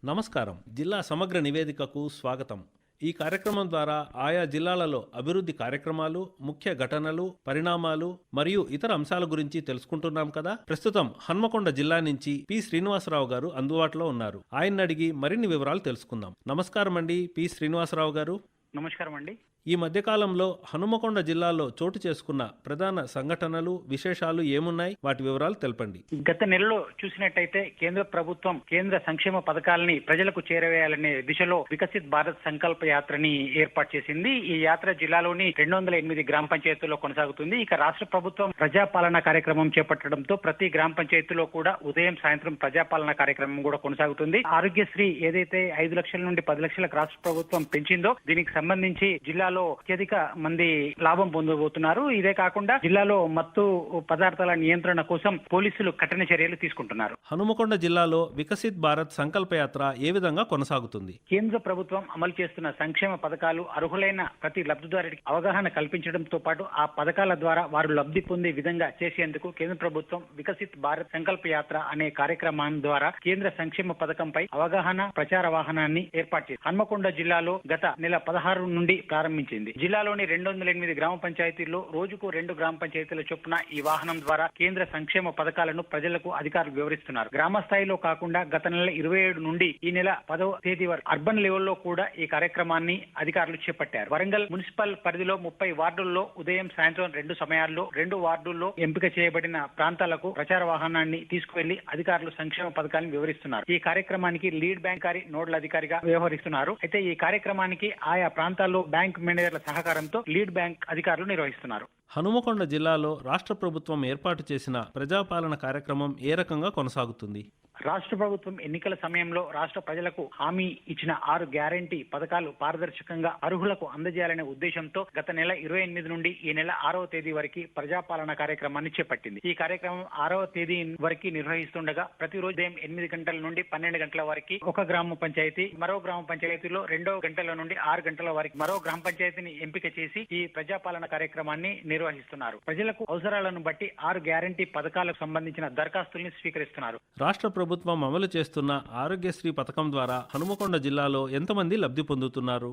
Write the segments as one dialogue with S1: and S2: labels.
S1: నమస్కారం. జిల్లా సమగ్ర నివేదికకు స్వాగతం. ఈ కార్యక్రమం ద్వారా ఆయా జిల్లాలలో అభివృద్ధి కార్యక్రమాలు, ముఖ్య ఘటనలు, పరిణామాలు మరియు ఇతర అంశాల గురించి తెలుసుకుంటున్నాం కదా. ప్రస్తుతం హన్మకొండ జిల్లా నుంచి పి శ్రీనివాసరావు గారు అందుబాటులో ఉన్నారు. ఆయన్ని అడిగి మరిన్ని వివరాలు తెలుసుకుందాం. నమస్కారం అండి పి శ్రీనివాసరావు గారు.
S2: నమస్కారం అండి.
S1: ఈ మధ్యకాలంలో హనుమకొండ జిల్లాలో చోటు చేసుకున్న ప్రధాన సంఘటనలు, విశేషాలు ఏమున్నాయి? వాటి వివరాలు తెలపండి.
S2: గత నెలలో చూసినట్టయితే కేంద్ర ప్రభుత్వం కేంద్ర సంక్షేమ పథకాలని ప్రజలకు చేరవేయాలనే దిశలో వికసిత్ భారత్ సంకల్ప యాత్రని ఏర్పాటు చేసింది. ఈ యాత్ర జిల్లాలోని 208 గ్రామ పంచాయతీల్లో కొనసాగుతుంది. ఇక రాష్ట్ర ప్రభుత్వం ప్రజాపాలన కార్యక్రమం చేపట్టడంతో ప్రతి గ్రామ పంచాయతీలో కూడా ఉదయం సాయంత్రం ప్రజాపాలన కార్యక్రమం కూడా కొనసాగుతుంది. ఆరోగ్యశ్రీ ఏదైతే 5 లక్షల నుండి 10 లక్షలకు రాష్ట్ర ప్రభుత్వం పెంచిందో దీనికి సంబంధించి జిల్లాలో అత్యధిక మంది లాభం పొందబోతున్నారు. ఇదే కాకుండా జిల్లాలో మత్తు పదార్థాల నియంత్రణ కోసం పోలీసులు కఠిన చర్యలు తీసుకుంటున్నారు.
S1: హనుమకొండ జిల్లాలో వికసిత్ భారత్ సంకల్ప యాత్ర ఏ విధంగా కొనసాగుతుంది?
S2: కేంద్ర ప్రభుత్వం అమలు చేస్తున్న సంక్షేమ పథకాలు అర్హులైన ప్రతి లబ్ధిదారుడికి అవగాహన కల్పించడంతో పాటు ఆ పథకాల ద్వారా వారు లబ్ధి పొందే విధంగా చేసేందుకు కేంద్ర ప్రభుత్వం వికసిత్ భారత్ సంకల్ప యాత్ర అనే కార్యక్రమం ద్వారా కేంద్ర సంక్షేమ పథకంపై అవగాహన ప్రచార వాహనాన్ని ఏర్పాటు చేసింది. హన్మకొండ జిల్లాలో గత నెల 16 నుండి ప్రారంభించింది. జిల్లాలోని 208 గ్రామ పంచాయతీల్లో రోజుకు 2 గ్రామ పంచాయతీల చొప్పున ఈ వాహనం ద్వారా కేంద్ర సంక్షేమ పథకాలను ప్రజలకు అధికారులు వివరిస్తున్నారు. గ్రామ స్థాయిలో కాకుండా గత నెల 27 నుండి ఈ నెల 10వ తేదీ వరకు అర్బన్ లెవెల్లో కూడా ఈ కార్యక్రమాన్ని అధికారులు చేపట్టారు. వరంగల్ మున్సిపల్ పరిధిలో 30 వార్డుల్లో ఉదయం సాయంత్రం 2 సమయాల్లో 2 వార్డుల్లో ఎంపిక చేయబడిన ప్రాంతాలకు ప్రచార వాహనాన్ని తీసుకువెళ్లి అధికారులు సంక్షేమ పథకాలను వివరిస్తున్నారు. ఈ కార్యక్రమానికి లీడ్ బ్యాంకారి నోడల్ అధికారిగా వ్యవహరిస్తున్నారు. అయితే ఈ కార్యక్రమానికి ఆయా ప్రాంతాల్లో బ్యాంక్ మేనేజర్ల సహకారంతో లీడ్ బ్యాంక్ అధికారులు నిర్వహిస్తున్నారు.
S1: హనుమకొండ జిల్లాలో రాష్ట్ర ప్రభుత్వం ఏర్పాటు చేసిన ప్రజాపాలన కార్యక్రమం ఏ రకంగా కొనసాగుతుంది?
S2: రాష్ట్ర ప్రభుత్వం ఎన్నికల సమయంలో రాష్ట్ర ప్రజలకు హామీ ఇచ్చిన 6 గ్యారంటీ పథకాలు పారదర్శకంగా అర్హులకు అందజేయాలనే ఉద్దేశంతో గత నెల 28 నుండి ఈ నెల 6వ తేదీ వరకు ప్రజాపాలన కార్యక్రమాన్ని చేపట్టింది. ఈ కార్యక్రమం 6వ తేదీ వరకు నిర్వహిస్తుండగా ప్రతిరోజు ఉదయం 8 గంటల నుండి 12 గంటల వరకు ఒక గ్రామ పంచాయతీ, మరో గ్రామ పంచాయతీలో 2 గంటల నుండి 6 గంటల వరకు మరో గ్రామ పంచాయతీని ఎంపిక చేసి ఈ ప్రజాపాలన కార్యక్రమాన్ని నిర్వహిస్తున్నారు. ప్రజలకు అవసరాలను బట్టి 6 గ్యారంటీ పథకాలకు సంబంధించిన దరఖాస్తుల్ని స్వీకరిస్తున్నారు.
S1: రాష్ట్ర ప్రభుత్వం అమలు చేస్తున్న ఆరోగ్యశ్రీ పథకం ద్వారా హనుమకొండ జిల్లాలో ఎంతమంది లబ్ధి పొందుతున్నారు?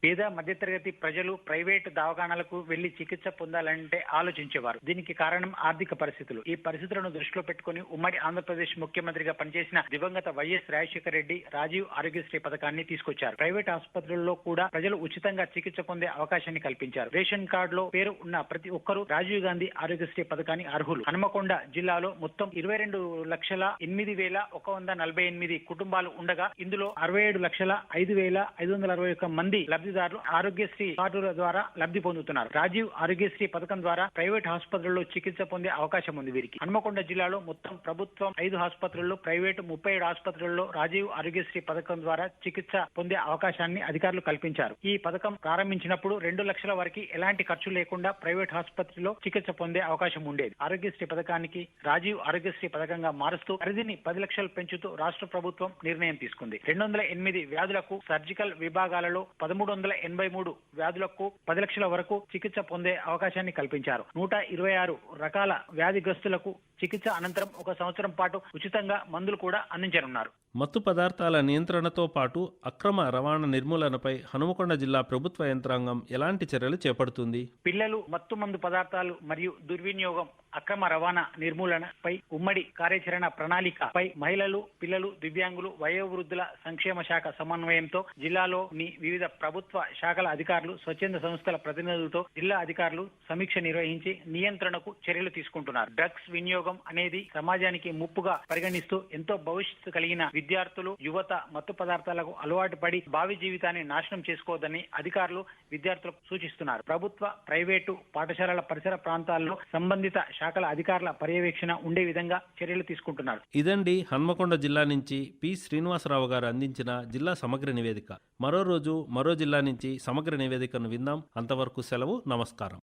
S2: పేద మధ్యతరగతి ప్రజలు ప్రైవేటు దవాఖానాలకు వెళ్లి చికిత్స పొందాలంటే ఆలోచించేవారు. దీనికి కారణం ఆర్థిక పరిస్థితులు. ఈ పరిస్థితులను దృష్టిలో పెట్టుకుని ఉమ్మడి ఆంధ్రప్రదేశ్ ముఖ్యమంత్రిగా పనిచేసిన దివంగత వైఎస్ రాజశేఖర రెడ్డి రాజీవ్ ఆరోగ్యశ్రీ పథకాన్ని తీసుకొచ్చారు. ప్రైవేట్ ఆసుపత్రుల్లో కూడా ప్రజలు ఉచితంగా చికిత్స పొందే అవకాశాన్ని కల్పించారు. రేషన్ కార్డులో పేరు ఉన్న ప్రతి ఒక్కరూ రాజీవ్ గాంధీ ఆరోగ్యశ్రీ పథకాన్ని అర్హులు. హనుమకొండ జిల్లాలో మొత్తం 22,08,148 కుటుంబాలు ఉండగా ఇందులో 67,05,561 మంది లబ్ధిదారులు ఆరోగ్యశ్రీ కార్డుల ద్వారా లబ్ధి పొందుతున్నారు. రాజీవ్ ఆరోగ్యశ్రీ పథకం ద్వారా ప్రైవేట్ ఆసుపత్రుల్లో చికిత్స పొందే అవకాశం ఉంది వీరికి. హనుమకొండ జిల్లాలో మొత్తం ప్రభుత్వం 5 ఆసుపత్రుల్లో, ప్రైవేటు 37 ఆసుపత్రుల్లో రాజీవ్ ఆరోగ్యశ్రీ పథకం ద్వారా చికిత్స పొందే అవకాశాన్ని అధికారులు కల్పించారు. ఈ పథకం ప్రారంభించినప్పుడు 2 లక్షల వరకు ఎలాంటి ఖర్చు లేకుండా ప్రైవేట్ ఆసుపత్రిలో చికిత్స పొందే అవకాశం ఉండేది. ఆరోగ్యశ్రీ పథకానికి రాజీవ్ ఆరోగ్యశ్రీ పథకంగా మారుస్తూ పరిధిని 10 లక్షలు పెంచుతూ రాష్ట్ర ప్రభుత్వం నిర్ణయం తీసుకుంది. 208 వ్యాధులకు సర్జికల్ విభాగాలలో 1383 వ్యాధులకు 10 లక్షల వరకు చికిత్స పొందే అవకాశాన్ని కల్పించారు. 126 రకాల వ్యాధిగ్రస్తులకు చికిత్స అనంతరం 1 సంవత్సరం పాటు ఉచితంగా మందులు కూడా అందించనున్నారు.
S1: మత్తు పదార్థాల నియంత్రణతో పాటు అక్రమ రవాణా నిర్మూలనపై హనుమకొండ జిల్లా ప్రభుత్వ యంత్రాంగం ఎలాంటి చర్యలు చేపడుతుంది?
S2: పిల్లలు, మత్తు మందు పదార్థాలు మరియు దుర్వినియోగం, అక్రమ రవాణా నిర్మూలనపై ఉమ్మడి కార్యాచరణ ప్రణాళికపై మహిళలు, పిల్లలు, దివ్యాంగులు, వయోవృద్ధుల సంక్షేమ శాఖ సమన్వయంతో జిల్లాలోని వివిధ ప్రభుత్వ శాఖల అధికారులు, స్వచ్ఛంద సంస్థల ప్రతినిధులతో జిల్లా అధికారులు సమీక్ష నిర్వహించి నియంత్రణకు చర్యలు తీసుకుంటున్నారు. డ్రగ్స్ వినియోగం అనేది సమాజానికి ముప్పుగా పరిగణిస్తూ ఎంతో భవిష్యత్తు కలిగిన విద్యార్థులు, యువత మత్తు పదార్థాలకు అలవాటు పడి భావి జీవితాన్ని నాశనం చేసుకోవద్దని అధికారులు విద్యార్థులకు సూచిస్తున్నారు. ప్రభుత్వ, ప్రైవేటు పాఠశాలల పరిసర ప్రాంతాల్లో సంబంధిత శాఖల అధికారుల పర్యవేక్షణ ఉండే విధంగా చర్యలు తీసుకుంటున్నారు.
S1: ఇదండి హన్మకొండ జిల్లా నుంచి పి శ్రీనివాసరావు గారు అందించిన జిల్లా సమగ్ర నివేదిక. మరో రోజు మరో జిల్లా నుంచి సమగ్ర నివేదికను విందాం. అంతవరకు సెలవు. నమస్కారం.